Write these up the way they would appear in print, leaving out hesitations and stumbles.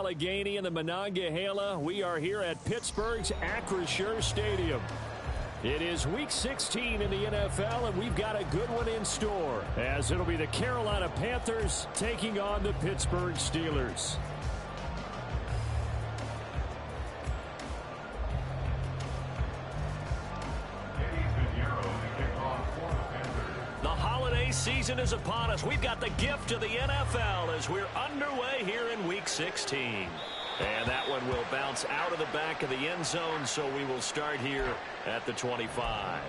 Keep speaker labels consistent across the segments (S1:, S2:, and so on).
S1: Allegheny in the Monongahela. We are here at Pittsburgh's Acrisure Stadium. It is Week 16 in the NFL, and we've got a good one in store, as it'll be the Carolina Panthers taking on the Pittsburgh Steelers. The holiday season is upon us. We've got the gift of the NFL as we're underway here in Week 16. And that one will bounce out of the back of the end zone, so we will start here at the 25.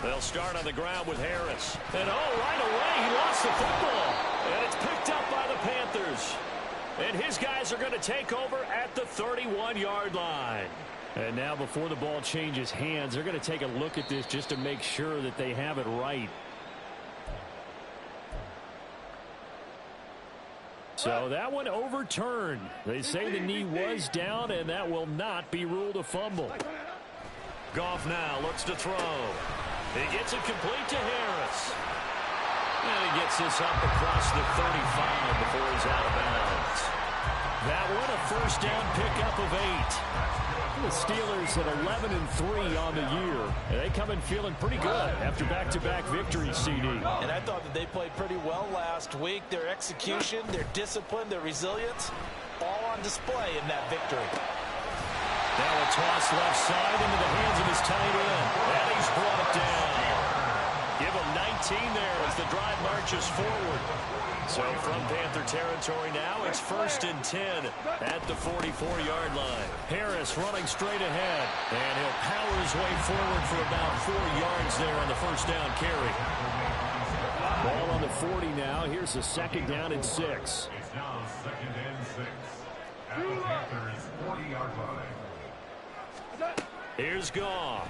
S1: They'll start on the ground with Harris. And right away, he lost the football. And it's picked up by the Panthers. And his guys are going to take over at the 31-yard line. And now before the ball changes hands, they're going to take a look at this just to make sure that they have it right. So that one overturned. They say the knee was down, and that will not be ruled a fumble. Goff now looks to throw. He gets it complete to Harris. And he gets this up across the 35 before he's out of bounds. That one a first down pickup of 8. The Steelers at 11-3 on the year. And they come in feeling pretty good after back-to-back victories, CD.
S2: And I thought that they played pretty well last week. Their execution, their discipline, their resilience, all on display in that victory.
S1: Now a toss left side into the hands of his tight end. And he's brought down. Give him 19 there as the drive marches forward. So from Panther territory now, it's 1st and 10 at the 44-yard line. Harris running straight ahead, and he'll power his way forward for about 4 yards there on the first down carry. Ball on the 40 now. Here's the second down and 6.
S3: It's now 2nd and 6 at the Panthers' 40-yard line.
S1: Here's Goff.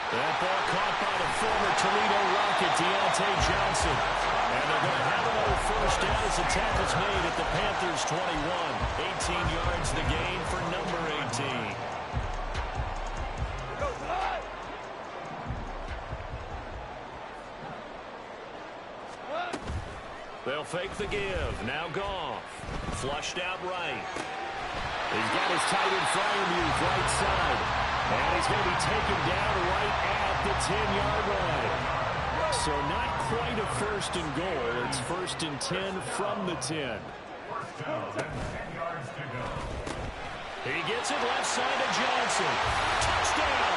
S1: That ball caught by the former Toledo Rocket, Deontay Johnson. And they're going to have another first down as the tackle's made at the Panthers' 21. 18 yards the gain for number 18. They'll fake the give. Now Goff. Flushed out right. He's got his tight end Freiermuth right side. And he's going to be taken down right at the 10-yard line. So not quite a 1st and goal. It's 1st and 10 from the 10.
S3: First down and 10 yards to go.
S1: He gets it left side to Johnson. Touchdown!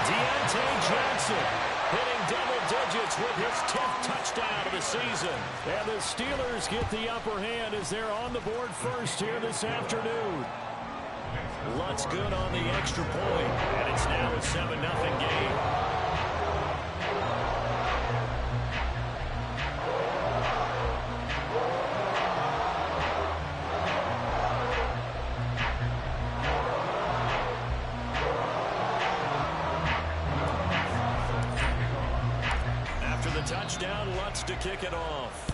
S1: Deontay Johnson hitting double digits with his 10th touchdown of the season. And the Steelers get the upper hand as they're on the board first here this afternoon. Lutz good on the extra point, and it's now a 7-0 game. After the touchdown, Lutz to kick it off.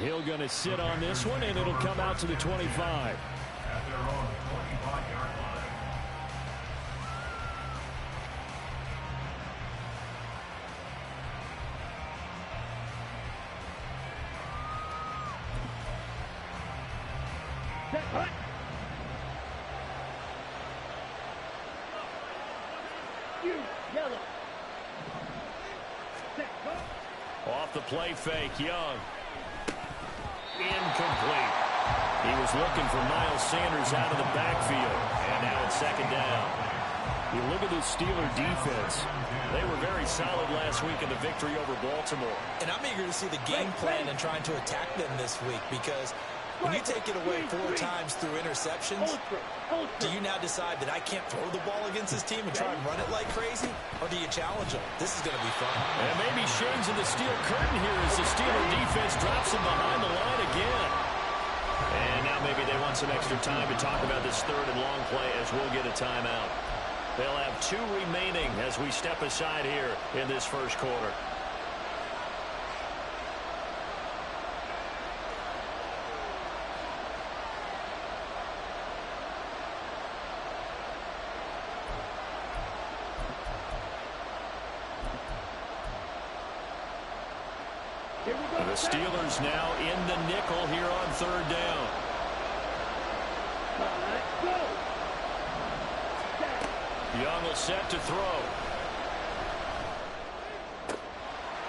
S1: Hill going to sit on this one, and it'll come out to the 25.
S3: At their own 25-yard line.
S1: Off the play fake, Young. Incomplete. He was looking for Miles Sanders out of the backfield. And now it's 2nd down. You look at the Steeler defense. They were very solid last week in the victory over Baltimore.
S2: And I'm eager to see the game plan and trying to attack them this week, because when you take it away 4 times through interceptions, do you now decide that I can't throw the ball against this team and try and run it like crazy? Or do you challenge them? This is going to be fun.
S1: And maybe shades of the steel curtain here as the Steeler defense drops him behind the line again. And now maybe they want some extra time to talk about this 3rd and long play as we'll get a timeout. They'll have 2 remaining as we step aside here in this first quarter. The Steelers now in the nickel here on third down. Young will set to throw.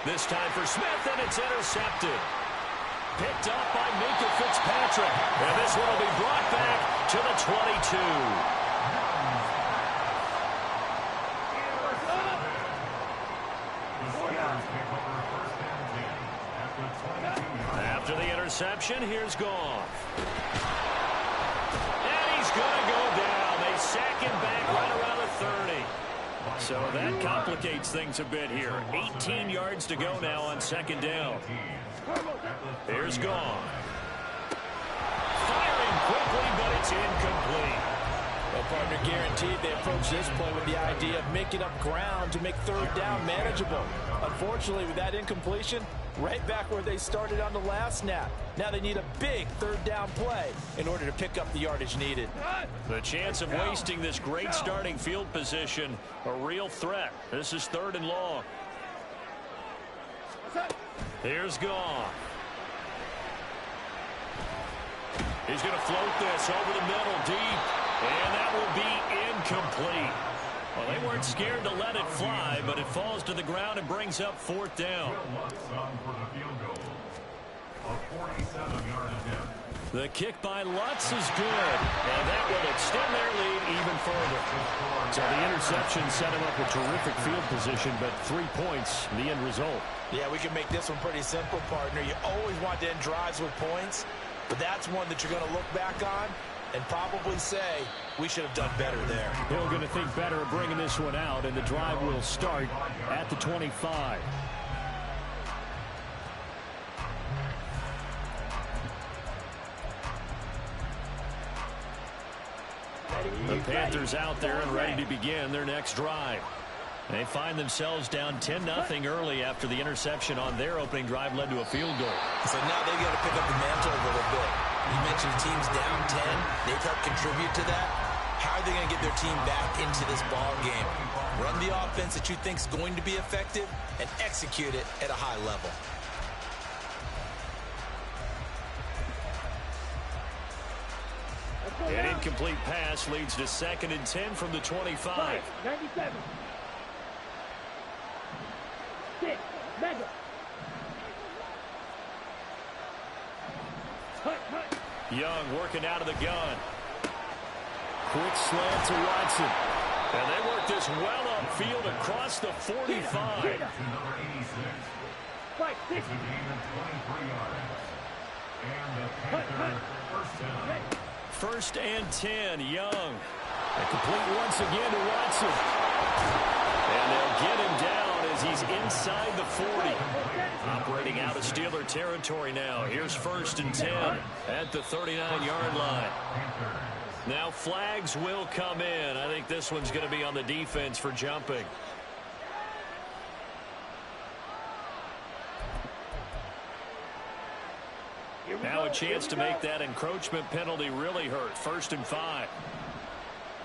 S1: This time for Smith, and it's intercepted. Picked up by Minka Fitzpatrick. And this one will be brought back to the 22. After the interception, here's Goff. And he's going to go down. They sack him back right around the 30. So that complicates things a bit here. 18 yards to go now on second down. Here's Goff. Firing quickly, but it's incomplete.
S2: Well, partner, guaranteed they approach this play with the idea of making up ground to make third down manageable. Unfortunately, with that incompletion, right back where they started on the last snap. Now they need a big third down play in order to pick up the yardage needed.
S1: The chance of wasting this great starting field position, a real threat. This is third and long. Here's Goff. He's going to float this over the middle deep, and that will be incomplete. Well, they weren't scared to let it fly, but it falls to the ground and brings up fourth down. The kick by Lutz is good, and that will extend their lead even further.
S4: So the interception set him up a terrific field position, but 3 points, the end result.
S2: Yeah, we can make this one pretty simple, partner. You always want to end drives with points, but that's one that you're going to look back on and probably say, we should have done better there.
S4: They're going to think better of bringing this one out, and the drive will start at the 25.
S1: The Panthers out there and ready to begin their next drive. They find themselves down 10-0 early after the interception on their opening drive led to a field goal.
S2: So now they've got to pick up the mantle a little bit. You mentioned teams down 10. They've helped contribute to that. How are they going to get their team back into this ball game? Run the offense that you think is going to be effective and execute it at a high level.
S1: An incomplete pass leads to 2nd and 10 from the 25.
S5: 97. 6. Mega.
S1: Young working out of the gun. Quick slant to Watson. And they work this well upfield across the 45. First and 10, Young. And complete once again to Watson. And they'll get him down as he's inside the 40. Operating out of Steeler territory now. Here's 1st and 10 at the 39-yard line. Now flags will come in. I think this one's going to be on the defense for jumping. Now a chance to make that encroachment penalty really hurt. 1st and 5.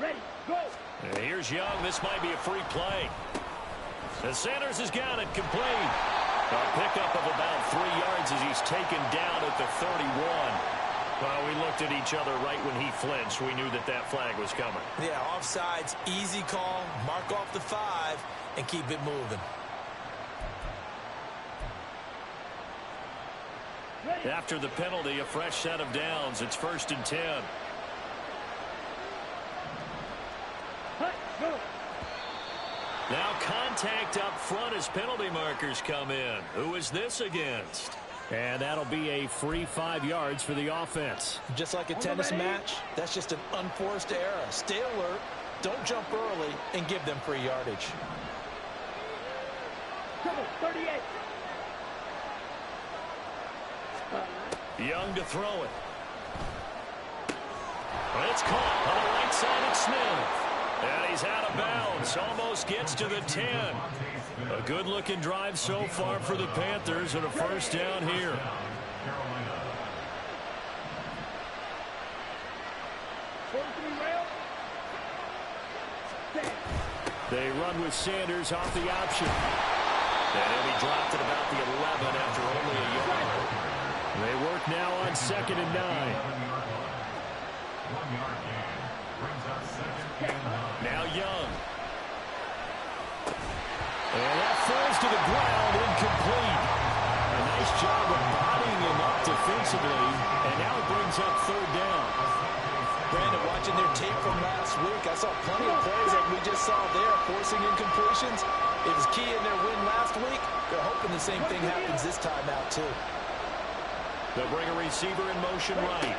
S5: Ready, go.
S1: And here's Young. This might be a free play. And Sanders has got it complete. A pickup of about 3 yards as he's taken down at the 31. Well, we looked at each other right when he flinched. We knew that that flag was coming.
S2: Yeah, offsides, easy call. Mark off the 5 and keep it moving.
S1: After the penalty, a fresh set of downs. It's 1st and 10. Now contact up front as penalty markers come in. Who is this against?
S4: And that'll be a free 5 yards for the offense.
S2: Just like a tennis match, that's just an unforced error. Stay alert, don't jump early, and give them free yardage.
S5: 38.
S1: Young to throw it. It's caught on the right side of Smith. And he's out of bounds. Almost gets to the 10. A good-looking drive so far for the Panthers and a first down here. They run with Sanders off the option. And he'll be dropped at about the 11 after only a yard. They work now on 2nd and 9.
S3: 1-yard gain brings up 2nd and 9.
S1: Now Young. And that falls to the ground, incomplete. A nice job of bodying him up defensively, and now it brings up 3rd down.
S2: Brandon, watching their tape from last week, I saw plenty of plays like we just saw there, forcing incompletions. It was key in their win last week. They're hoping the same thing happens this time out, too.
S1: They'll bring a receiver in motion right.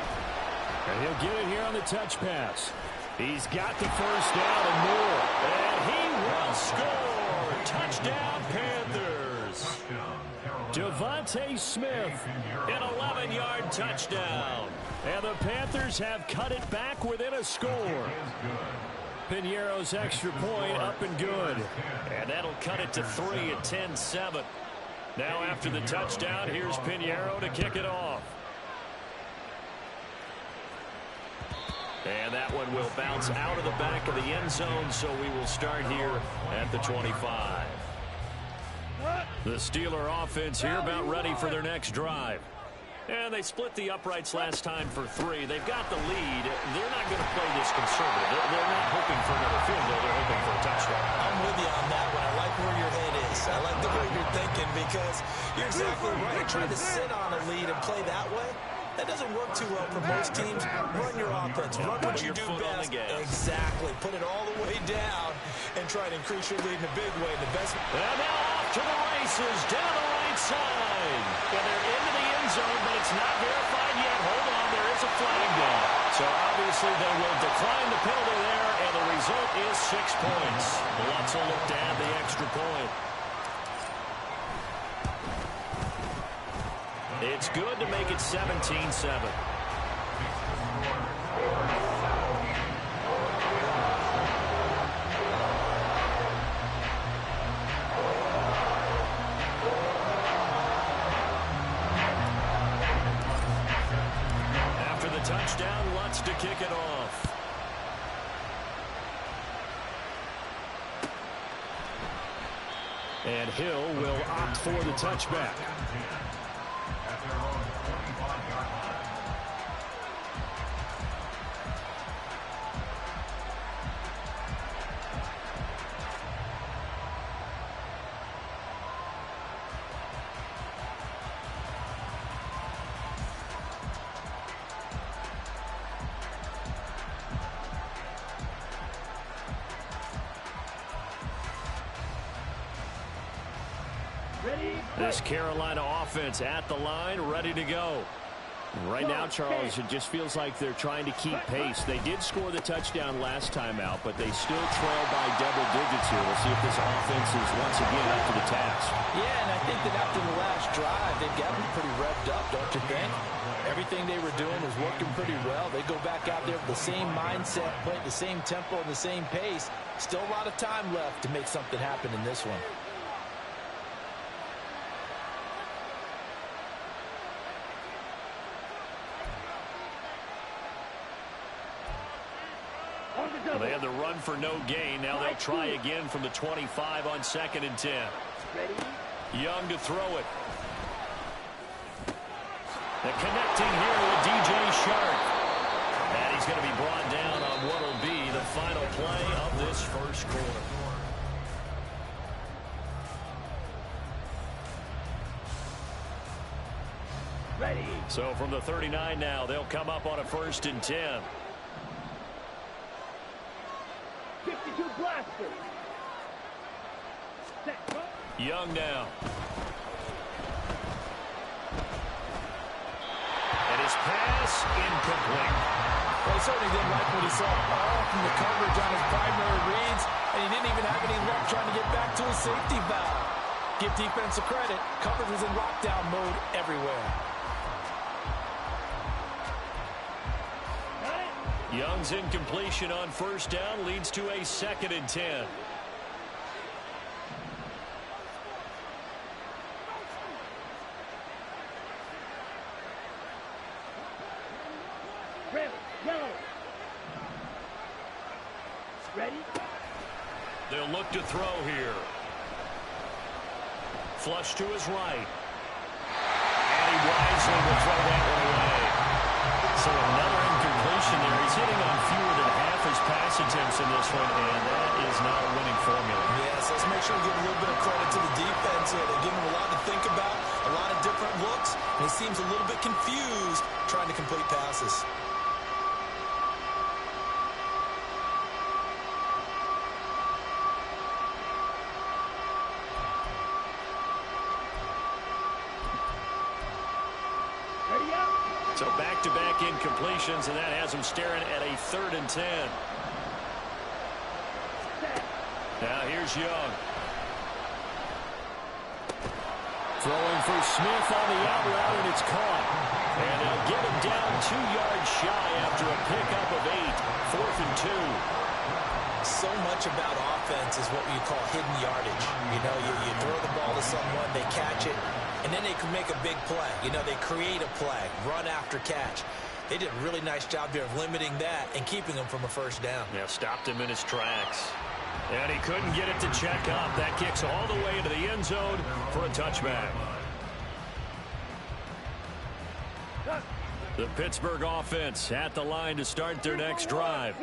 S1: And he'll get it here on the touch pass. He's got the 1st down and more. And he will score. Touchdown, Panthers. Devontae Smith, an 11-yard touchdown. And the Panthers have cut it back within a score. Piñeiro's extra point up and good. And that'll cut it to 3 at 10-7. Now after the touchdown, here's Piñeiro to kick it off. And that one will bounce out of the back of the end zone, so we will start here at the 25. The Steeler offense here about ready for their next drive. And they split the uprights last time for 3. They've got the lead. They're not going to play this conservative. They're not hoping for another field goal. They're hoping for a touchdown.
S2: I'm with you on that one. I like where your head is. I like the way you're thinking because you're exactly right. Trying to sit on a lead and play that way, that doesn't work too well for most teams. Run your offense. Run what you do best. Exactly. Put it all the way down and try to increase your lead in a big way. The best.
S1: And now off to the races down the right side. And they're into the end zone, but it's not verified yet. Hold on, there is a flag down. So obviously they will decline the penalty there, and the result is 6 points. Lutz will look to add the extra point. It's good to make it 17-7. After the touchdown, Lutz to kick it off. And Hill will opt for the touchback.
S3: At their own 45-yard line.
S1: This Carolina offense at the line, ready to go. Right now, Charles, it just feels like they're trying to keep pace. They did score the touchdown last time out, but they still trail by double digits here. We'll see if this offense is once again up to the task.
S2: Yeah, and I think that after the last drive, they've got to be pretty revved up, don't you think? Everything they were doing was working pretty well. They go back out there with the same mindset, playing the same tempo and the same pace. Still a lot of time left to make something happen in this one.
S1: They had the run for no gain. Now they'll try again from the 25 on 2nd and 10. Young to throw it. And connecting here with DJ Shark. And he's going to be brought down on what will be the final play of this first quarter. So from the 39 now, they'll come up on a 1st and 10.
S5: 52 blaster.
S1: Young now. And his pass incomplete.
S2: Well, he certainly didn't like what he saw all from the coverage on his primary reads, and he didn't even have any luck trying to get back to his safety valve. Give defense a credit. Coverage was in lockdown mode everywhere.
S1: Young's incompletion on 1st down leads to a 2nd and 10.
S5: Red, yellow. Ready?
S1: They'll look to throw here. flush to his right. And he wisely will throw that one away. So another incompletion there. He's hitting on fewer than half his pass attempts in this one, and that is not a winning formula.
S2: Yes, let's make sure we give a little bit of credit to the defense here. They give him a lot to think about, a lot of different looks, and he seems a little bit confused trying to complete passes.
S1: So back-to-back incompletions, and that has him staring at a 3rd and 10. Now here's Young. Throwing for Smith on the out route, and it's caught. And they'll get him down 2 yards shy after a pickup of 8. 4th and 2.
S2: So much about offense is what you call hidden yardage. You know, you throw the ball to someone, they catch it, and then they can make a big play. You know, they create a play, run after catch. They did a really nice job there of limiting that and keeping him from a first down.
S1: Yeah, stopped him in his tracks. And he couldn't get it to check up. That kicks all the way into the end zone for a touchback. The Pittsburgh offense at the line to start their next drive.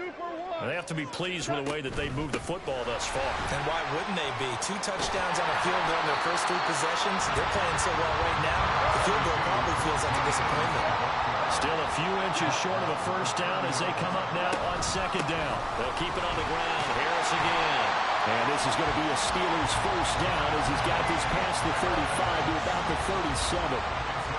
S1: They have to be pleased with the way that they moved the football thus far.
S2: And why wouldn't they be? 2 touchdowns on the field goal in their first 3 possessions. They're playing so well right now, the field goal probably feels like a disappointment.
S1: Still a few inches short of a first down as they come up now on 2nd down. They'll keep it on the ground. Harris again.
S4: And this is going to be a Steelers first down as he's got this past the 35 to about the 37.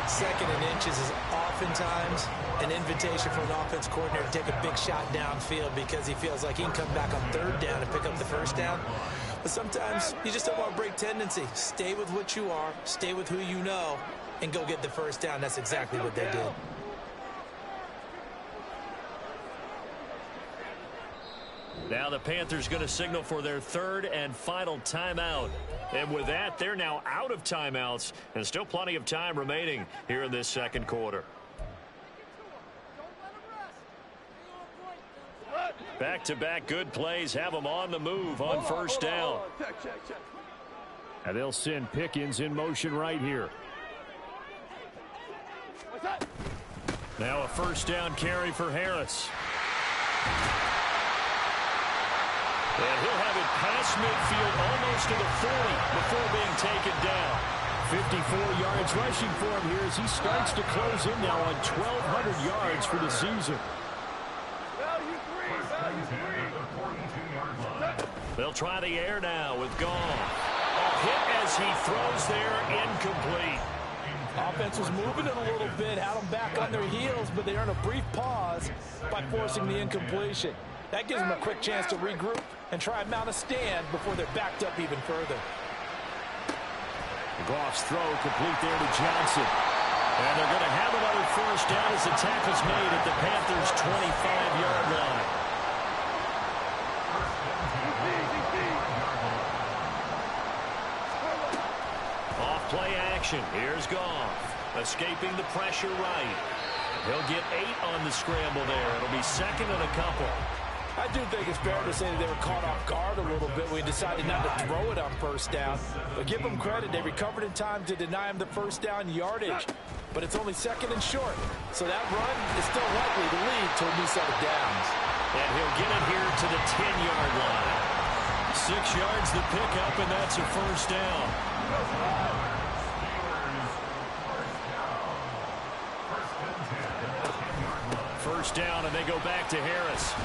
S2: 2nd and inches is oftentimes an invitation for an offense coordinator to take a big shot downfield because he feels like he can come back on 3rd down and pick up the first down. But sometimes you just don't want to break tendency. Stay with what you are, stay with who you know, and go get the first down. That's exactly what they did.
S1: Now the Panthers going to signal for their 3rd and final timeout. And with that, they're now out of timeouts and still plenty of time remaining here in this 2nd quarter. Back-to-back good plays have them on the move on first down.
S4: And they'll send Pickens in motion right here.
S1: Now a first down carry for Harris. And he'll have it past midfield almost to the 40 before being taken down.
S4: 54 yards rushing for him here as he starts to close in now on 1,200 yards for the season.
S1: They'll try the air now with Goff. A hit as he throws there, incomplete.
S6: Offense was moving it a little bit, had them back on their heels, but they earned a brief pause by forcing the incompletion. That gives them a quick chance to regroup and try and mount a stand before they're backed up even further.
S4: Goff's throw complete there to Johnson.
S1: And they're going to have another first down as the tackle's made at the Panthers' 25-yard line. Off play action. Here's Goff. Escaping the pressure right. He'll get 8 on the scramble there. It'll be 2nd and a couple.
S6: I do think it's fair to say that they were caught off guard a little bit when we decided not to throw it on first down. But give them credit. They recovered in time to deny him the first down yardage. But it's only 2nd and short. So that run is still likely to lead to a new set of downs.
S1: And he'll get it here to the 10-yard line. 6 yards the pickup, and that's a first down. First down, and they go back to Harris.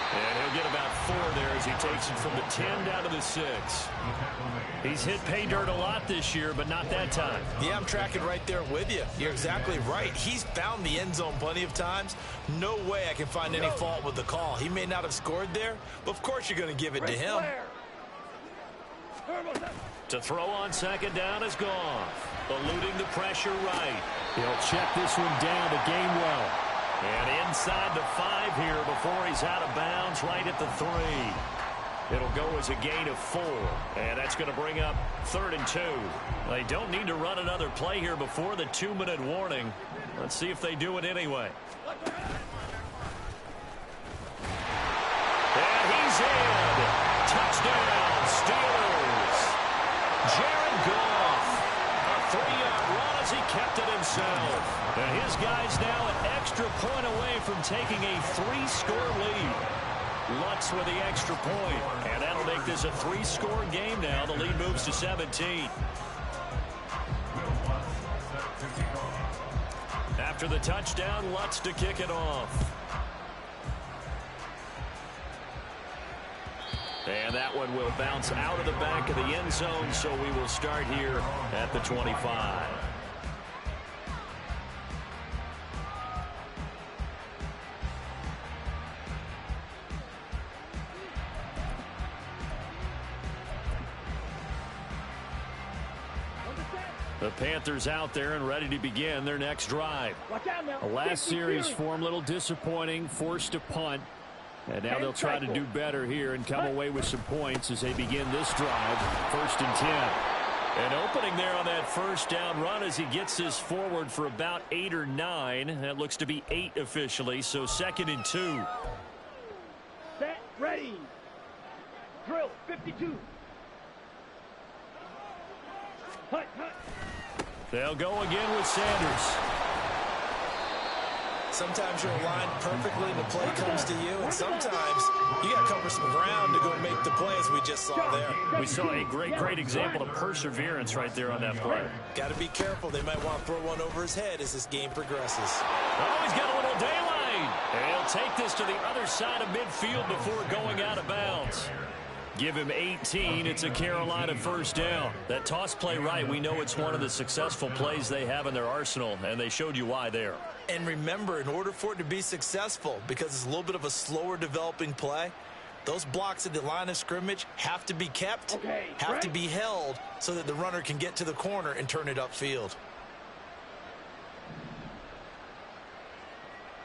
S1: And he'll get about 4 there as he takes it from the 10 down to the 6. He's hit pay dirt a lot this year, but not that time.
S2: Yeah, I'm tracking right there with you. You're exactly right. He's found the end zone plenty of times. No way I can find any fault with the call. He may not have scored there, but of course you're going to give it to him.
S1: To throw on 2nd down is Goff. Eluding the pressure right.
S4: He'll check this one down to Gainwell.
S1: And inside the 5 here before he's out of bounds right at the 3. It'll go as a gain of 4. And that's going to bring up 3rd and 2. They don't need to run another play here before the 2-minute warning. Let's see if they do it anyway. And he's in. Touchdown, Steelers. Jared Goff as he kept it himself. And his guy's now an extra point away from taking a 3-score lead. Lutz with the extra point, and that'll make this a 3-score game now. The lead moves to 17. After the touchdown, Lutz to kick it off. And that one will bounce out of the back of the end zone, so we will start here at the 25. The Panthers out there and ready to begin their next drive. The last series for them, a little disappointing, forced to punt. And now they'll try to do better here and come away with some points as they begin this drive. 1st and 10. An opening there on that first down run as he gets this forward for about 8 or 9. That looks to be 8 officially, so 2nd and 2.
S5: Set, ready. Drill, 52. Hut, hut.
S1: They'll go again with Sanders.
S2: Sometimes you're aligned perfectly and the play comes to you, and sometimes you got to cover some ground to go make the play, as we just saw there.
S1: We saw a great example of perseverance right there on that play.
S2: Got to be careful. They might want to throw one over his head as this game progresses.
S1: Oh, he's got a little daylight. And he'll take this to the other side of midfield before going out of bounds. Give him 18. It's a Carolina first down. That toss play right, we know it's one of the successful plays they have in their arsenal, and they showed you why there.
S2: And remember, in order for it to be successful, because it's a little bit of a slower developing play, those blocks at the line of scrimmage have to be kept, have to be held, so that the runner can get to the corner and turn it upfield.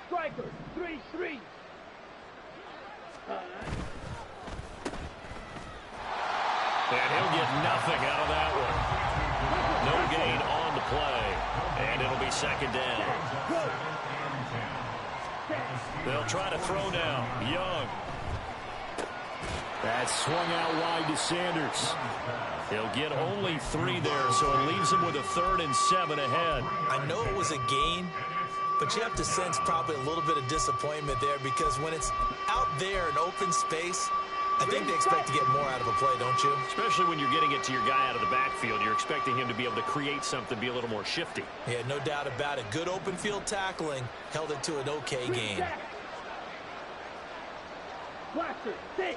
S5: Striker, 3-3.
S1: And he'll get nothing out of that one. No gain on the play. And it'll be 2nd down. They'll try to throw now. Young. That swung out wide to Sanders. He'll get only 3 there, so it leaves him with a 3rd and 7 ahead.
S2: I know it was a gain, but you have to sense probably a little bit of disappointment there, because when it's out there in open space, I think they expect to get more out of a play, don't you?
S1: Especially when you're getting it to your guy out of the backfield. You're expecting him to be able to create something, be a little more shifty.
S2: Yeah, no doubt about it. Good open field tackling held it to an okay gain.
S5: Blaster, 6.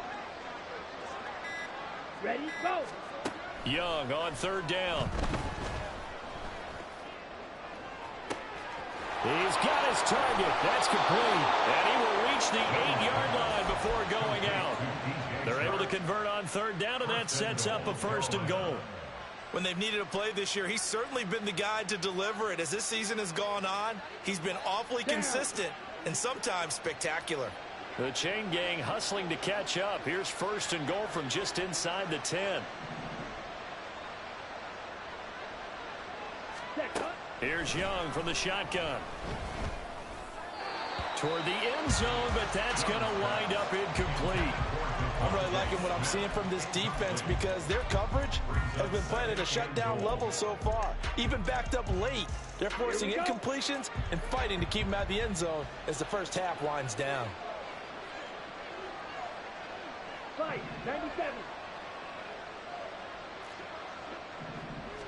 S5: Ready, go.
S1: Young on 3rd down. He's got his target. That's complete. And he will reach the 8-yard line before going out. They're able to convert on 3rd down, and that sets up a 1st and goal.
S2: When they've needed a play this year, he's certainly been the guy to deliver it. As this season has gone on, he's been awfully consistent and sometimes spectacular.
S1: The chain gang hustling to catch up. Here's 1st and goal from just inside the 10. Here's Young from the shotgun. Toward the end zone, but that's going to wind up incomplete.
S6: I'm really liking what I'm seeing from this defense, because their coverage has been playing at a shutdown level so far. Even backed up late, they're forcing incompletions and fighting to keep them out of the end zone as the first half winds down.
S5: 97.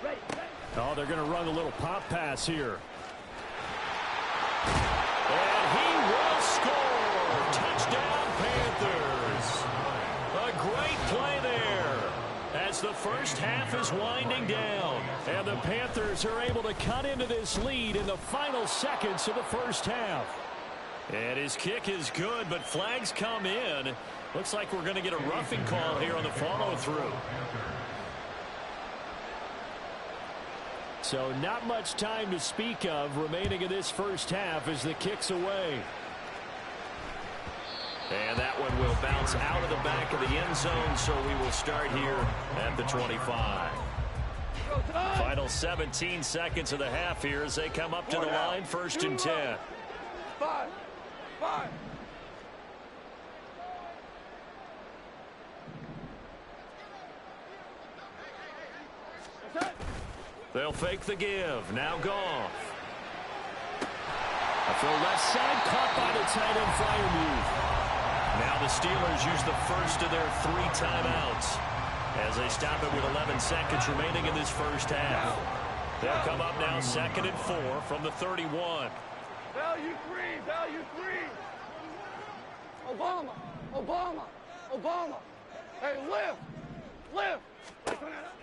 S5: Ready, ready.
S4: Oh, they're going to run a little pop pass here.
S1: And he will score. Touchdown, Panthers. A great play there as the first half is winding down. And the Panthers are able to cut into this lead in the final seconds of the first half. And his kick is good, but flags come in. Looks like we're going to get a roughing call here on the follow-through.
S4: So not much time to speak of remaining in this first half as the kick's away.
S1: And that one will bounce out of the back of the end zone, so we will start here at the 25. Final 17 seconds of the half here as they come up to the line, 1st and 10.
S5: 5.
S1: They'll fake the give. Now Goff.
S4: From left side, caught by the tight end Freiermuth.
S1: Now the Steelers use the first of their 3 timeouts as they stop it with 11 seconds remaining in this first half. They'll come up now 2nd and 4 from the 31.
S5: Value 3, value 3. Obama, Obama, Obama. Hey, lift.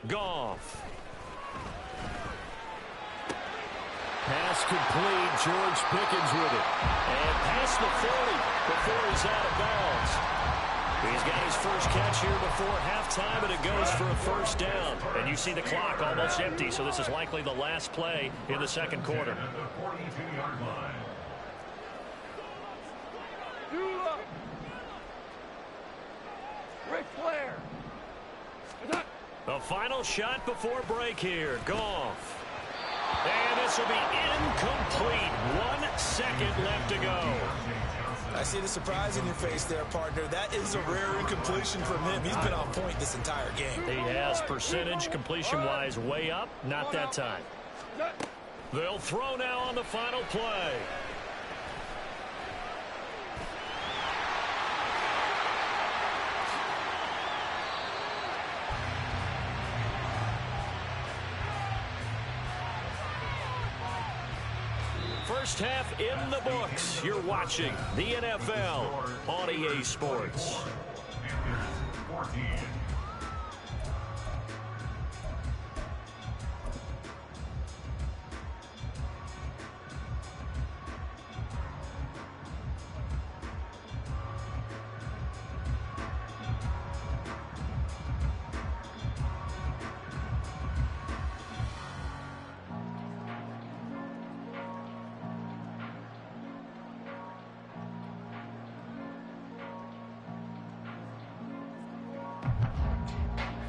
S1: Goff.
S4: Pass complete. George Pickens with it.
S1: And past the 40 before he's out of bounds. He's got his first catch here before halftime, and it goes for a first down. And you see the clock almost empty, so this is likely the last play in the second quarter.
S3: At the 42-yard line.
S5: Ric Flair.
S1: The final shot before break here. Goff. And this will be incomplete. 1 second left to go.
S2: I see the surprise in your face there, partner. That is a rare incompletion from him. He's been on point this entire game.
S1: He has percentage completion-wise way up. Not that time. They'll throw now on the final play. First half in the books. You're watching the NFL on EA Sports.
S3: 14.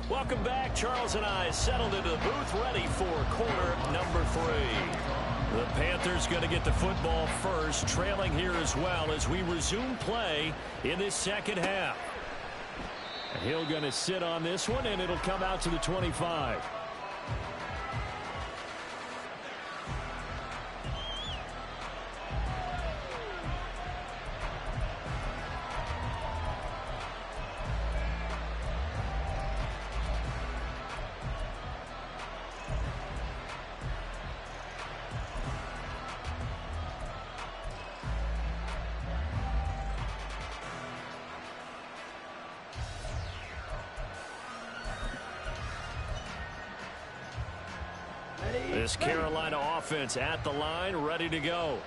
S1: Welcome back. Charles and I settled into the booth ready for quarter number 3. The Panthers going to get the football first, trailing here as well as we resume play in this second half.
S4: Hill going to sit on this one, and it'll come out to the 25.
S1: This Carolina offense at the line, ready to go.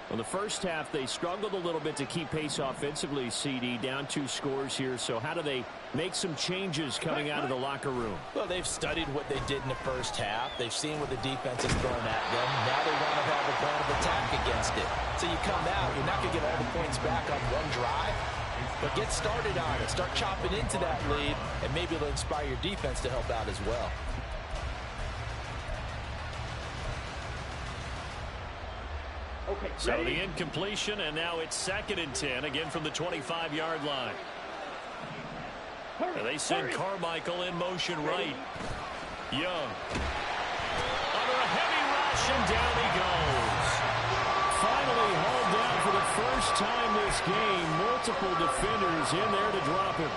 S4: Well, the first half, they struggled a little bit to keep pace offensively, CD, down 2 scores here. So how do they make some changes coming out of the locker room?
S6: Well, they've studied what they did in the first half. They've seen what the defense has thrown at them. Now they want to have a plan of attack against it. So you come out, you're not going to get all the points back on one drive, but get started on it. Start chopping into that lead, and maybe it'll inspire your defense to help out as well.
S5: Okay,
S1: So
S5: ready?
S1: the incompletion, and now it's 2nd and 10, again from the 25-yard line.
S5: Hurry,
S1: They send
S5: hurry.
S1: Carmichael in motion right. Young. Under a heavy rush, and down he goes.
S4: Finally hauled down for the first time this game. Multiple defenders in there to drop him.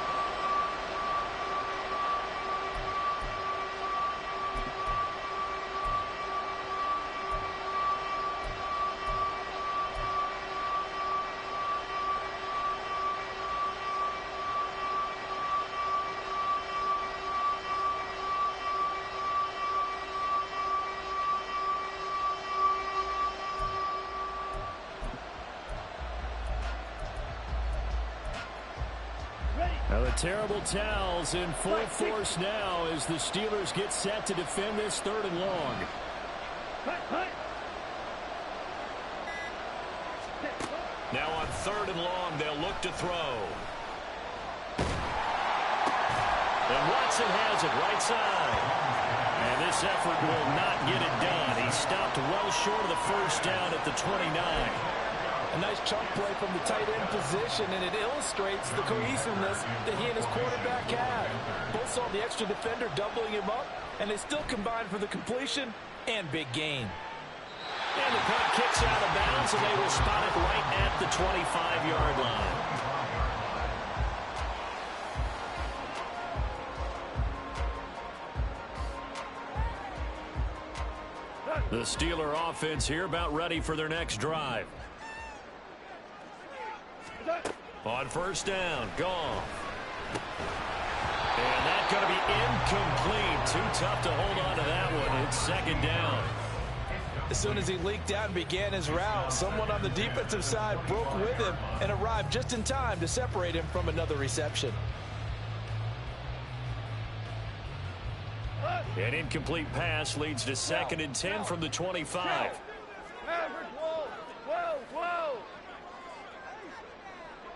S4: Now the terrible towels in full force now as the Steelers get set to defend this 3rd and long.
S5: Cut.
S1: Now on 3rd and long, they'll look to throw. And Watson has it right side. And this effort will not get it done. He stopped well short of the first down at the 29.
S6: A nice chunk play from the tight end position, and it illustrates the cohesiveness that he and his quarterback had. Both saw the extra defender doubling him up, and they still combined for the completion and big gain.
S4: And the punt kicks out of bounds, and they will spot it right at the 25-yard line. The Steeler offense here about ready for their next drive. On first down, Goff. And that's going to be incomplete. Too tough to hold on to that one. It's second down.
S6: As soon as he leaked out and began his route, someone on the defensive side broke with him and arrived just in time to separate him from another reception.
S4: An incomplete pass leads to second and 10 from the 25.
S5: Maverick, whoa! Whoa, whoa!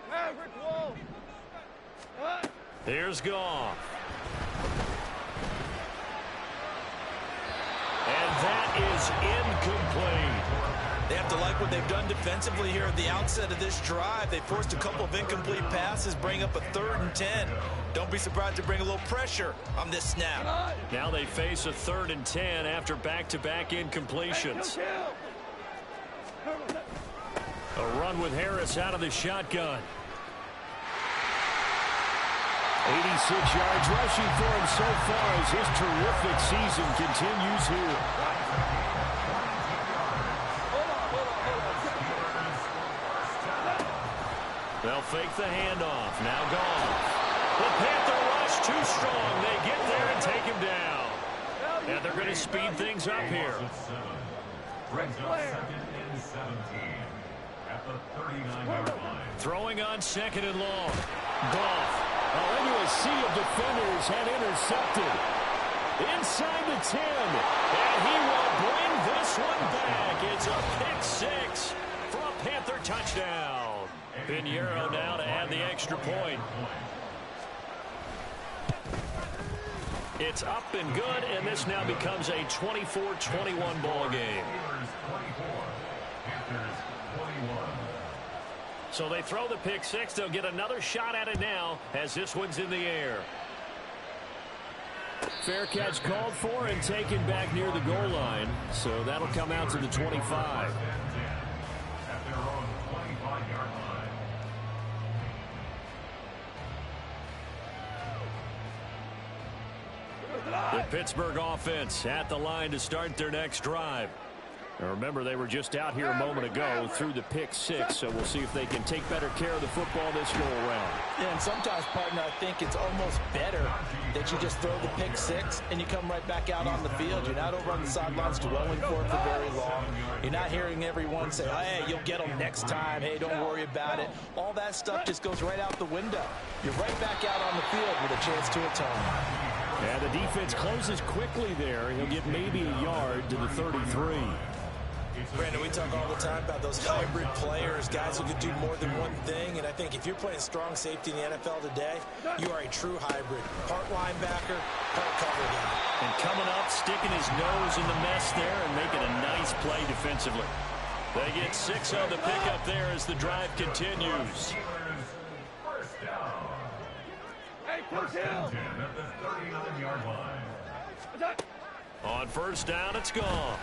S5: Maverick, whoa!
S4: Here's Goff. And that is incomplete.
S2: They have to like what they've done defensively here at the outset of this drive. They forced a couple of incomplete passes, bring up a 3rd and 10. Don't be surprised to bring a little pressure on this snap.
S4: Now they face a 3rd and 10 after back-to-back incompletions. A run with Harris out of the shotgun. 86 yards rushing for him so far as his terrific season continues here. They'll fake the handoff. Now Goff. The Panther rush too strong. They get there and take him down. And they're going to speed things up here.
S3: Brings up 2nd and 17 at the 39-yard line.
S4: Throwing on 2nd and long. Goff. Into a sea of defenders and intercepted. Inside the 10. And he will bring this one back. It's a pick-6 for a Panther touchdown. Pinheiro now to add the extra point. It's up and good, and this now becomes a 24-21 ball game. So they throw the pick-6. They'll get another shot at it now as this one's in the air. Fair catch called for and taken back near the goal line. So that'll come out to the 25.
S3: At their own 25-yard line.
S4: The Pittsburgh offense at the line to start their next drive. Now remember, they were just out here a moment ago through the pick-6, so we'll see if they can take better care of the football this go-around.
S6: Yeah, and sometimes, partner, I think it's almost better that you just throw the pick-6 and you come right back out on the field. You're not over on the sidelines dwelling for it for very long. You're not hearing everyone say, hey, you'll get them next time. Hey, don't worry about it. All that stuff just goes right out the window. You're right back out on the field with a chance to atone.
S4: And the defense closes quickly there. He'll get maybe a yard to the 33.
S2: Brandon, we talk all the time about those hybrid players, guys who could do more than one thing, and I think if you're playing strong safety in the NFL today, you are a true hybrid. Part linebacker, part cover guy.
S4: And coming up, sticking his nose in the mess there and making a nice play defensively. They get 6 on the pickup there as the drive continues.
S3: First down. First and 10 at the 39-yard line.
S4: On first down, it's gone.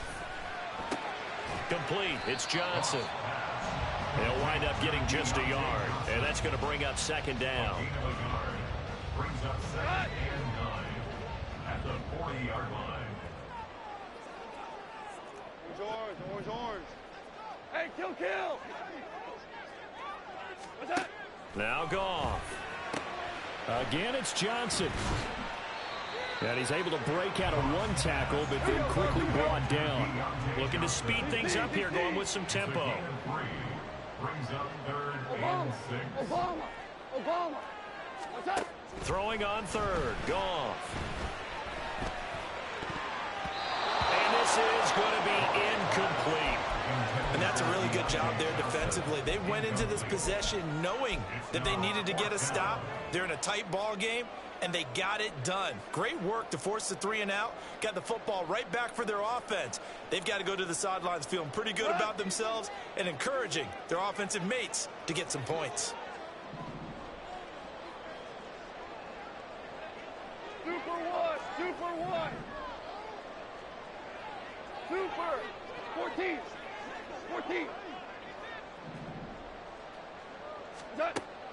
S4: Complete. It's Johnson. They'll wind up getting just a yard, and that's going to bring up second down.
S3: Brings up 2nd and 9 at the 40-yard line.
S5: Orange. Hey, kill. What's that?
S4: Now Goff. Again, it's Johnson. And he's able to break out of one tackle, but then quickly brought down. Looking to speed things up here, going with some tempo.
S3: Brings up 3rd and 6.
S5: Obama. What's that?
S4: Throwing on 3rd. Goff. And this is going to be incomplete.
S2: And that's a really good job there defensively. They went into this possession knowing that they needed to get a stop. They're in a tight ball game, and they got it done. Great work to force the 3 and out. Got the football right back for their offense. They've got to go to the sidelines feeling pretty good about themselves and encouraging their offensive mates to get some points.
S5: Super one. Over. 14. 14.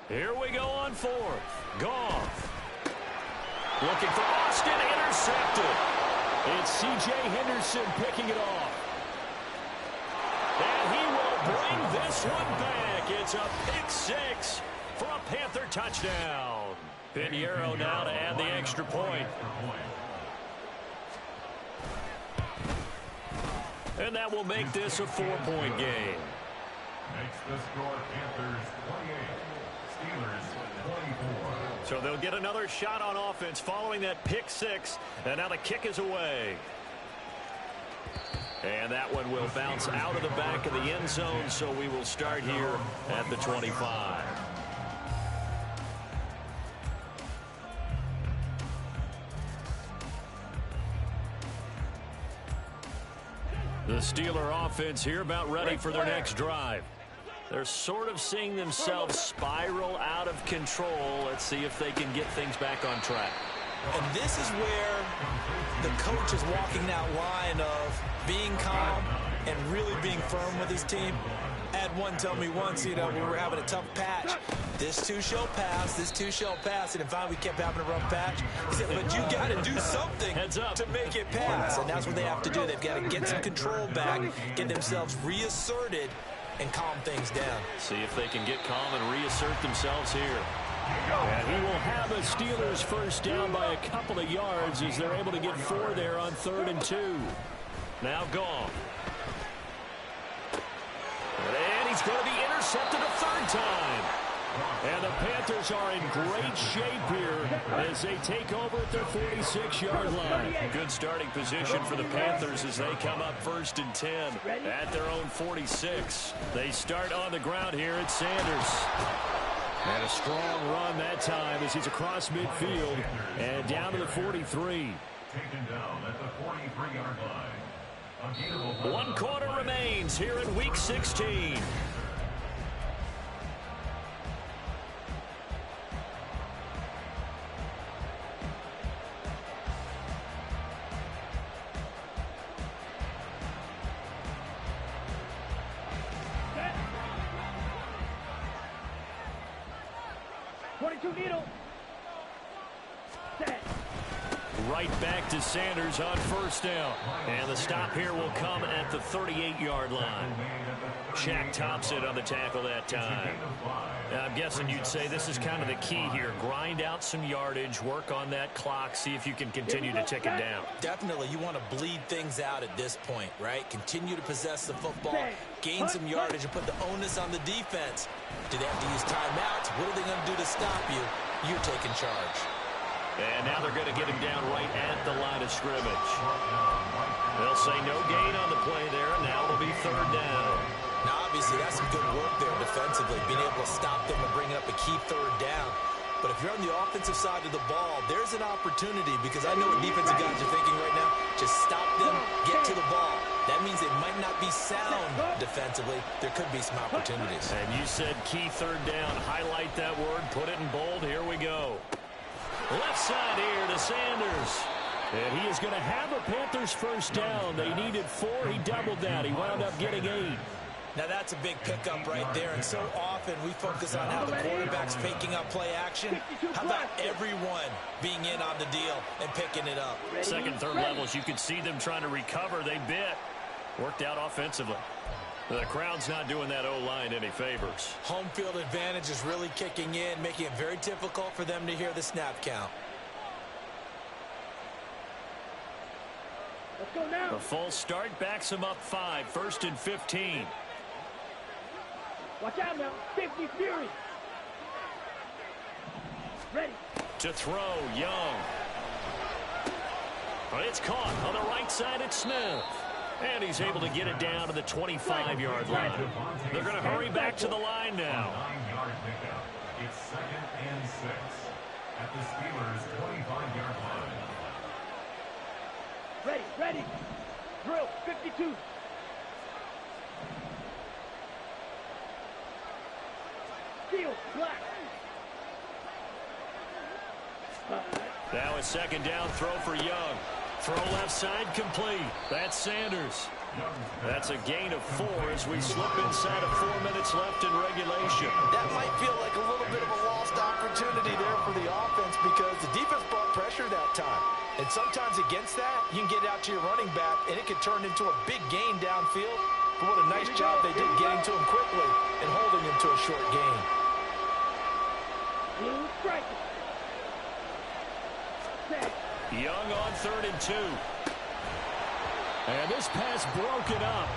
S1: Here we go on fourth. Goff. Looking for Austin. Intercepted. It's C.J. Henderson picking it off. And he will bring this one back. It's a pick six for a Panther touchdown. Pinheiro now to add the extra point. And that will make this a 4-point game.
S3: Makes the score Panthers 28, Steelers 24.
S1: So they'll get another shot on offense following that pick six. And now the kick is away. And that one will bounce out of the back of the end zone, so we will start here at the 25. The Steeler offense here about ready for their next drive. They're sort of seeing themselves spiral out of control. Let's see if they can get things back on track.
S2: And this is where the coach is walking that line of being calm and really being firm with his team. I had one tell me once, you know, we were having a tough patch. This too shall pass, this too shall pass. And in fact, we kept having a rough patch. He said, but you got to do something to make it pass. And that's what they have to do. They've got to get some control back, get themselves reasserted, and calm things down.
S1: See if they can get calm and reassert themselves here. And he will have a Steelers first down by a couple of yards as they're able to get 4 there on 3rd and 2. Now Goff. And he's going to be intercepted a 3rd time. And the Panthers are in great shape here as they take over at their 46-yard line. Good starting position for the Panthers as they come up 1st and 10 at their own 46. They start on the ground here at Sanders. And a strong run that time as he's across midfield and down to the 43.
S3: Taken down at the 43-yard line.
S1: 1 quarter remains here in Week 16. Right back to Sanders on 1st down. And the stop here will come at the 38-yard line. Shaq Thompson on the tackle that time. Now, I'm guessing you'd say this is kind of the key here. Grind out some yardage, work on that clock, see if you can continue to tick it down.
S2: Definitely, you want to bleed things out at this point, right? Continue to possess the football, gain some yardage, and put the onus on the defense. Do they have to use timeouts? What are they going to do to stop you? You're taking charge.
S1: And now they're going to get him down right at the line of scrimmage. They'll say no gain on the play there, and now it'll be 3rd down.
S2: Now, obviously, that's some good work there defensively, being able to stop them and bring up a key 3rd down. But if you're on the offensive side of the ball, there's an opportunity because I know what defensive guys are thinking right now. Just stop them, get to the ball. That means they might not be sound defensively. There could be some opportunities.
S1: And you said key 3rd down. Highlight that word, put it in bold. Here we go. Left side here to Sanders. And he is going to have a Panthers first down. They needed 4. He doubled that. He wound up getting 8.
S2: Now, that's a big pickup right there. And so often we focus on how the quarterback's picking up play action. How about everyone being in on the deal and picking it up?
S1: 2nd, 3rd levels, you could see them trying to recover. They bit. Worked out offensively. The crowd's not doing that O-line any favors.
S2: Home field advantage is really kicking in, making it very difficult for them to hear the snap count.
S5: Let's go now.
S1: The full start backs him up 5, 1st and 15.
S5: Watch out now. 50 Fury. Ready.
S1: To throw, Young. But it's caught on the right side at Smith. And he's able to get it down to the 25-yard line. They're going to hurry back to the line now.
S3: 9-yard pickup. It's 2nd and 6 at the Steelers' 25-yard line.
S5: Ready, ready. Drill, 52. Field, black.
S1: Now a 2nd down throw for Young. Throw left side complete. That's Sanders. That's a gain of 4 as we slip inside of 4 minutes left in regulation.
S2: That might feel like a little bit of a lost opportunity there for the offense because the defense brought pressure that time. And sometimes against that, you can get out to your running back, and it could turn into a big gain downfield. But what a nice job they did getting to him quickly and holding him to a short gain.
S1: Young on 3rd and 2.
S4: And this pass broken up.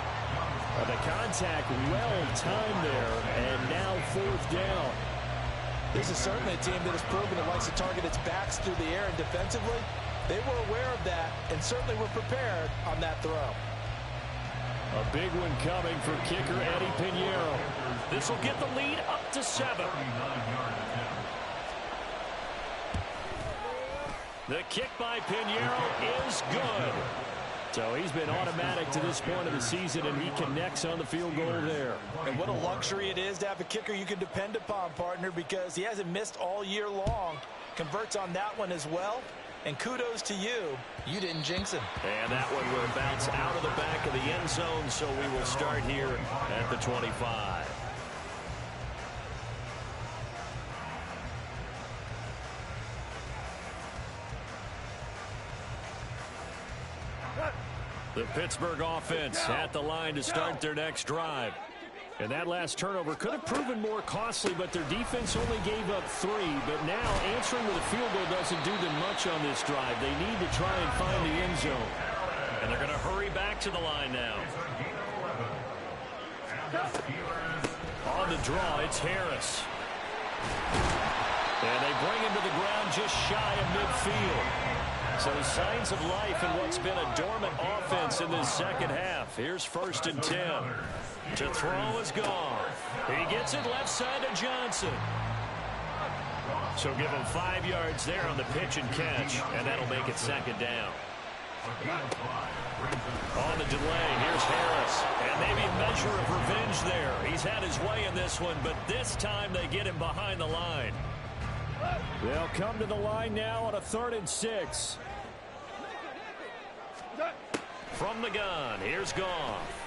S4: The contact well timed there, and now 4th down.
S2: This is certainly a team that has proven it likes to target its backs through the air and defensively. They were aware of that and certainly were prepared on that throw.
S4: A big one coming for kicker Eddie Pinheiro.
S1: This will get the lead up to 7. The kick by Pinheiro is good.
S4: So he's been automatic to this point of the season, and he connects on the field goal there.
S2: And what a luxury it is to have a kicker you can depend upon, partner, because he hasn't missed all year long. Converts on that one as well. And kudos to you. You didn't jinx him.
S1: And that one will bounce out of the back of the end zone, so we will start here at the 25. The Pittsburgh offense at the line to start their next drive.
S4: And that last turnover could have proven more costly, but their defense only gave up 3. But now answering with a field goal doesn't do them much on this drive. They need to try and find the end zone.
S1: And they're going to hurry back to the line now. On the draw, it's Harris. And they bring him to the ground just shy of midfield. So signs of life in what's been a dormant offense in this second half. Here's 1st and 10. To throw is gone. He gets it left side to Johnson. So give him 5 yards there on the pitch and catch, and that'll make it 2nd down. On the delay, here's Harris. And maybe a measure of revenge there. He's had his way in this one, but this time they get him behind the line.
S4: They'll come to the line now on a 3rd and 6.
S1: From the gun, here's Goff.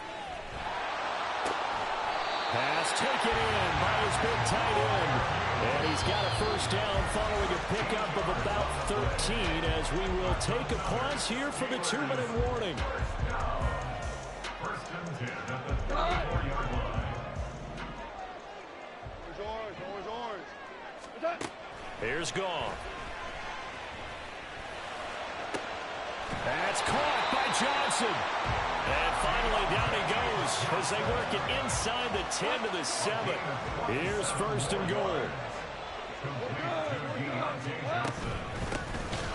S4: Pass taken in by his big tight end. And he's got a 1st down following a pickup of about 13 as we will take a pause here for the 2-minute warning.
S3: 1st and 10 at the 34-yard line.
S1: Here's Goff.
S4: That's caught by Johnson.
S1: And finally down he goes as they work it inside the 10 to the 7.
S4: Here's 1st and goal.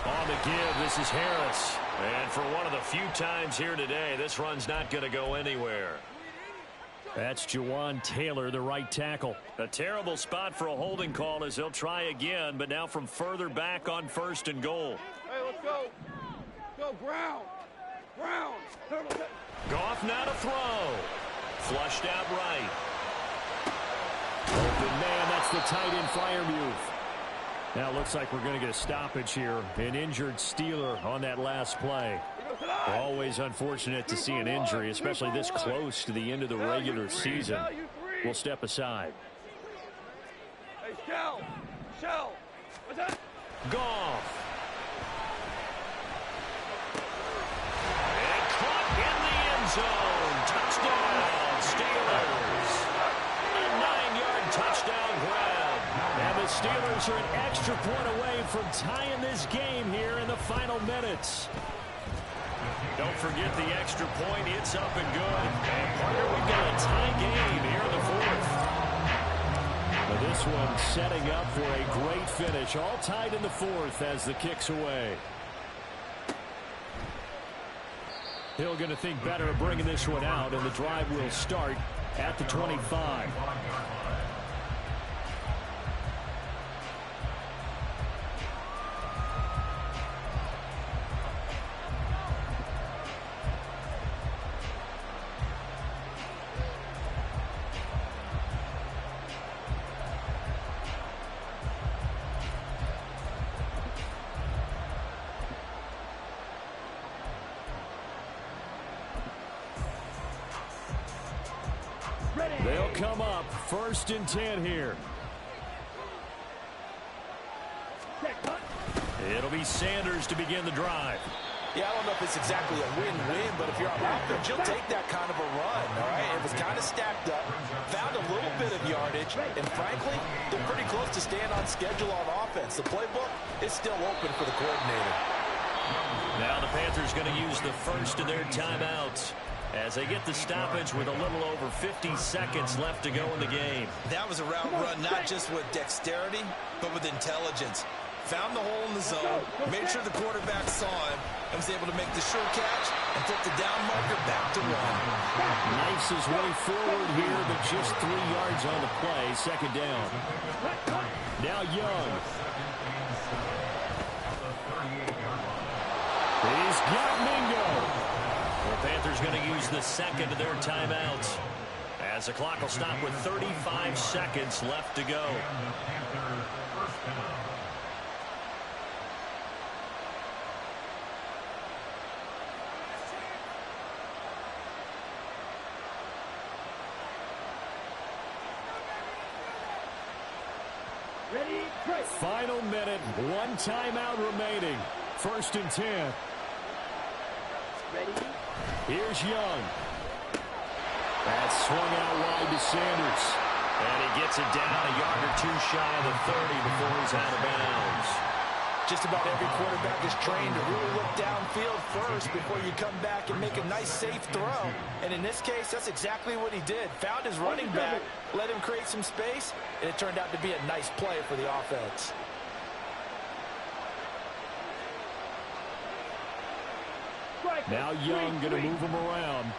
S1: On the give, this is Harris. And for one of the few times here today, this run's not going to go anywhere.
S4: That's Jawan Taylor, the right tackle.
S1: A terrible spot for a holding call as they'll try again, but now from further back on 1st and goal.
S5: Hey, let's go. Go, ground. Ground.
S1: Goff now to throw. Flushed out right.
S4: Open man, that's the tight end Freiermuth. Now it looks like we're going to get a stoppage here. An injured Steeler on that last play. Always unfortunate to see an injury, especially this close to the end of the regular season. We'll step aside.
S5: Hey, Shell. What's that?
S1: Goff. And caught in the end zone. Touchdown, Steelers. A 9-yard touchdown grab.
S4: And the Steelers are an extra point away from tying this game here in the final minutes.
S1: Don't forget the extra point. It's up and good. And partner, we've got a tie game here in the 4th.
S4: But this one setting up for a great finish. All tied in the 4th as the kick's away. Hill going to think better of bringing this one out, and the drive will start at the 25. come up. 1st and 10 here. It'll be Sanders to begin the drive.
S6: Yeah, I don't know if it's exactly a win-win, but if you're on offense, you'll take that kind of a run, all right? It was kind of stacked up, found a little bit of yardage, and frankly, they're pretty close to staying on schedule on offense. The playbook is still open for the coordinator.
S1: Now the Panthers going to use the first of their timeouts as they get the stoppage with a little over 50 seconds left to go in the game.
S2: That was a route run not just with dexterity, but with intelligence. Found the hole in the zone, made sure the quarterback saw him, and was able to make the sure catch and flip the down marker back to one.
S4: Knifes his way forward here, but just 3 yards on the play. 2nd down. Now Young. He's got Mingo.
S1: The Panthers going to use the second of their timeouts as the clock will stop with 35 seconds left to go.
S4: Final minute, 1 timeout remaining. 1st and 10. Here's Young. That's swung out wide to Sanders.
S1: And he gets it down a yard or 2 shy of the 30 before he's out of bounds.
S6: Just about every quarterback is trained to really look downfield first before you come back and make a nice, safe throw. And in this case, that's exactly what he did. Found his running back, let him create some space, and it turned out to be a nice play for the offense.
S4: Now Young going to move him around.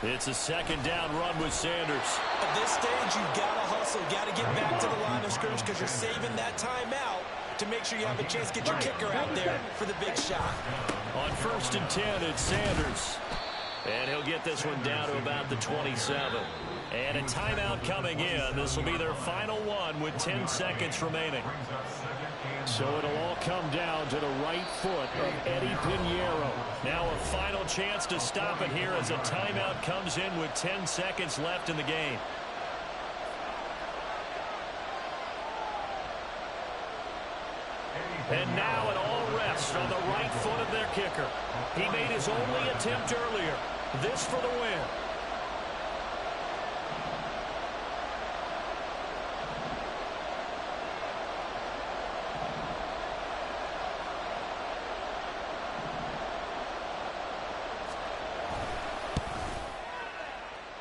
S1: It's a 2nd down run with Sanders.
S2: At this stage, you've got to hustle, got to get back to the line of scrimmage because you're saving that timeout to make sure you have a chance to get your kicker out there for the big shot.
S1: On 1st and 10, it's Sanders. And he'll get this one down to about the 27. And a timeout coming in. This will be their final one with 10 seconds remaining.
S4: So it'll all come down to the right foot of Eddie Pinheiro.
S1: Now a final chance to stop it here as a timeout comes in with 10 seconds left in the game. And now it all rests on the right foot of their kicker. He made his only attempt earlier. This for the win.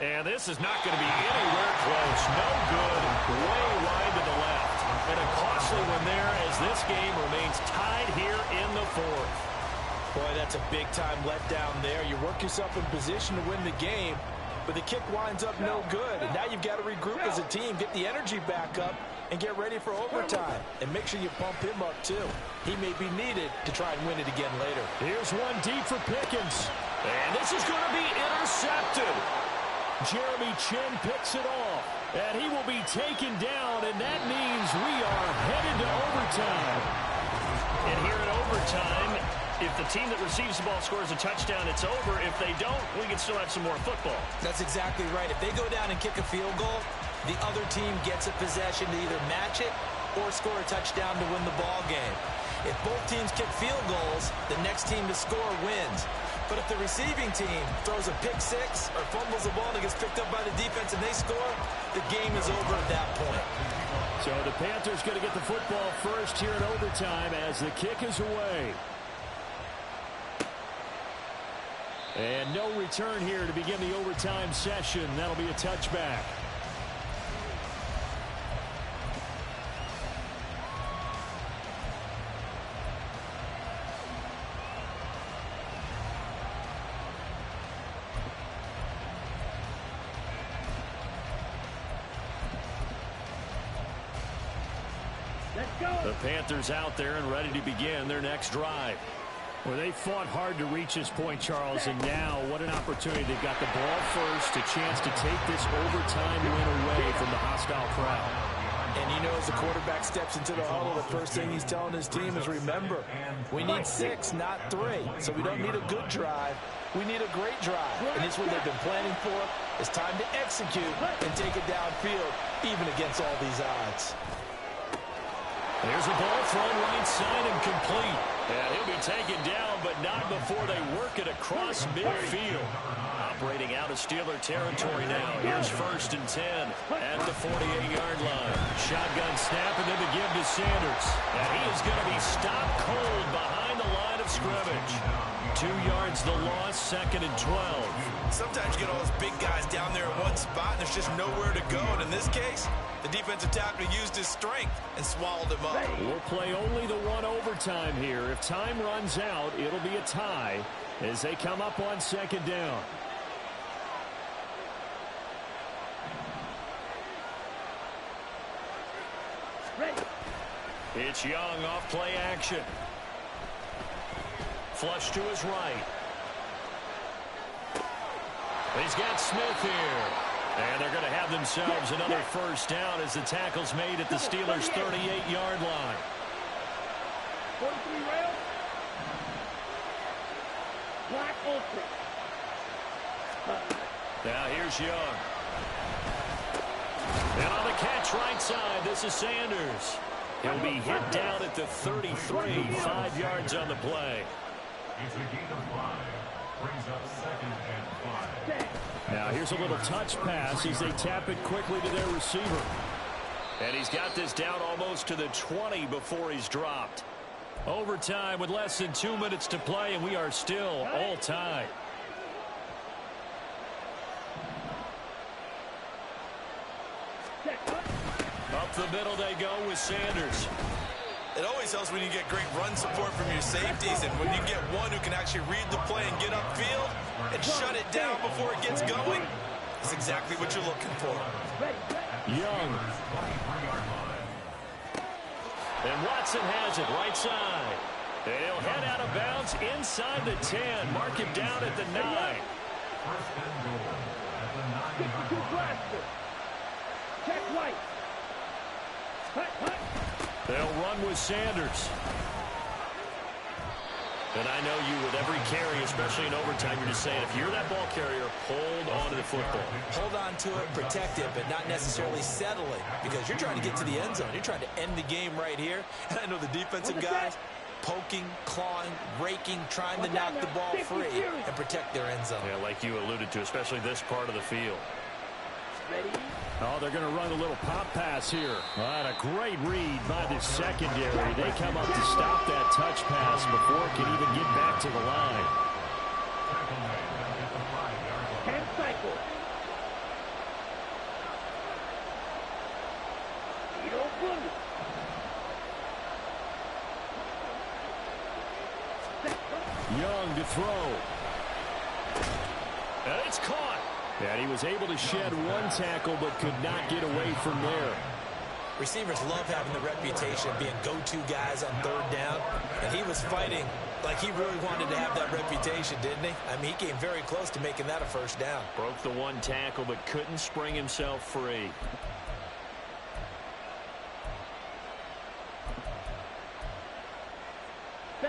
S1: And this is not going to be anywhere close. No good. Way wide to the left. And a costly one there as this game remains tied here in the 4th.
S6: Boy, that's a big-time letdown there. You work yourself in position to win the game, but the kick winds up no good. And now you've got to regroup as a team, get the energy back up, and get ready for overtime. And make sure you pump him up, too. He may be needed to try and win it again later.
S4: Here's one deep for Pickens.
S1: And this is going to be intercepted.
S4: Jeremy Chin picks it off, and he will be taken down, and that means we are headed to overtime.
S1: And here in overtime, if the team that receives the ball scores a touchdown, it's over. If they don't, we can still have some more football.
S2: That's exactly right. If they go down and kick a field goal, the other team gets a possession to either match it or score a touchdown to win the ball game. If both teams kick field goals, the next team to score wins. But if the receiving team throws a pick six or fumbles the ball and it gets picked up by the defense and they score, the game is over at that point.
S4: So the Panthers going to get the football first here in overtime as the kick is away. And no return here to begin the overtime session. That'll be a touchback. The Panthers out there and ready to begin their next drive. Well, they fought hard to reach this point, Charles, and now what an opportunity. They've got the ball first, a chance to take this overtime win away from the hostile crowd.
S6: And you know, as the quarterback steps into the huddle, the first thing he's telling his team is, remember, we need 6, not 3. So we don't need a good drive. We need a great drive. And it's what they've been planning for. It's time to execute and take it downfield, even against all these odds.
S1: There's a ball thrown right side and complete. And he'll be taken down, but not before they work it across midfield. Operating out of Steeler territory now. Here's 1st and 10 at the 48-yard line. Shotgun snap and then the give to Sanders. And he is going to be stopped cold behind the line of scrimmage. 2 yards the loss, 2nd and 12.
S2: Sometimes you get all those big guys down there in one spot, and there's just nowhere to go. And in this case, the defensive tackle used his strength and swallowed him up.
S1: We'll play only the one overtime here. If time runs out, it'll be a tie as they come up on 2nd down. It's Young off play action. Flush to his right. He's got Smith here. And they're going to have themselves another 1st down as the tackle's made at the Steelers' 38-yard line.
S5: 43 rail. Black ultra.
S1: Now here's Young. And on the catch right side, this is Sanders. He'll be hit down at the 33, 5 yards on the play.
S3: It's a gain of 5. Brings up 2nd and 5.
S1: Now here's a little touch pass as they tap it quickly to their receiver. And he's got this down almost to the 20 before he's dropped. Overtime with less than 2 minutes to play, and we are still all tied. Up the middle they go with Sanders.
S2: It always helps when you get great run support from your safeties, and when you get one who can actually read the play and get upfield and shut it down before it gets going, that's exactly what you're looking for.
S1: Young. And Watson has it right side. They'll head out of bounds inside the 10. Mark him down at the 9.
S3: 1st and goal at the 9-yard line.
S5: Check right.
S1: They'll run with Sanders. And I know you, with every carry, especially in overtime, you're just saying, if you're that ball carrier, hold on to the football.
S2: Hold on to it, protect it, but not necessarily settle it, because you're trying to get to the end zone. You're trying to end the game right here. And I know the defensive guys poking, clawing, raking, trying to knock the ball free and protect their end zone.
S1: Yeah, like you alluded to, especially this part of the field.
S5: Ready?
S1: Oh, they're going to run a little pop pass here. And a great read by the secondary. They come up to stop that touch pass before it can even get back to the line.
S5: 10 cycle.
S1: Young to throw. And it's caught. And he was able to shed one tackle but could not get away from there.
S2: Receivers love having the reputation of being go-to guys on 3rd down. And he was fighting like he really wanted to have that reputation, didn't he? I mean, he came very close to making that a 1st down.
S1: Broke the one tackle but couldn't spring himself free.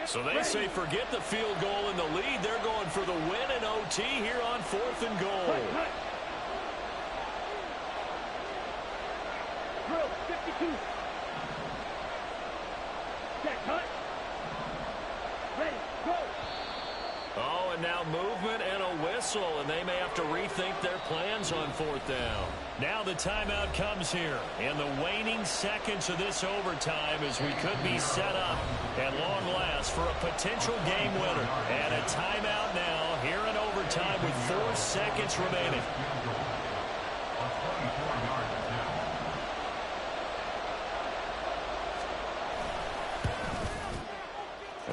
S1: So they say forget the field goal in the lead. They're going for the win in OT here on 4th and goal.
S5: Drill 52. Check, hut. Ready, go.
S1: Oh, and now movement and a whistle, and they may have to rethink their plans on 4th down. Now the timeout comes here in the waning seconds of this overtime as we could be set up at long last for a potential game winner. And a timeout now here in overtime with 4 seconds remaining.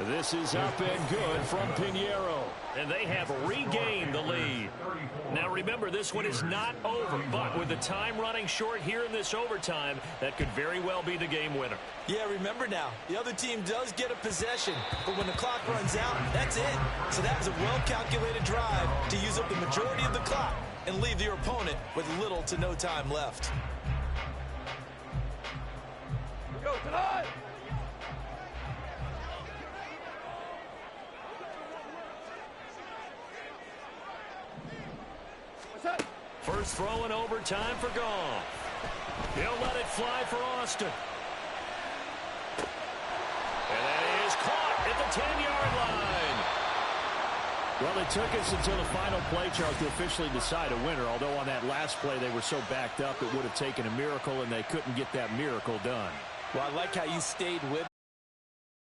S1: This is up and good from Pinheiro. And they have regained the lead. Now remember, this one is not over, but with the time running short here in this overtime, that could very well be the game winner.
S2: Yeah, remember now, the other team does get a possession, but when the clock runs out, that's it. So that was a well-calculated drive to use up the majority of the clock and leave your opponent with little to no time left.
S5: Go tonight. What's that?
S1: First throw in overtime for Goff. He'll let it fly for Austin. And that is caught at the 10-yard line.
S4: Well, it took us until the final play, Charles, to officially decide a winner. Although on that last play they were so backed up it would have taken a miracle, and they couldn't get that miracle done.
S6: Well, I like how you stayed with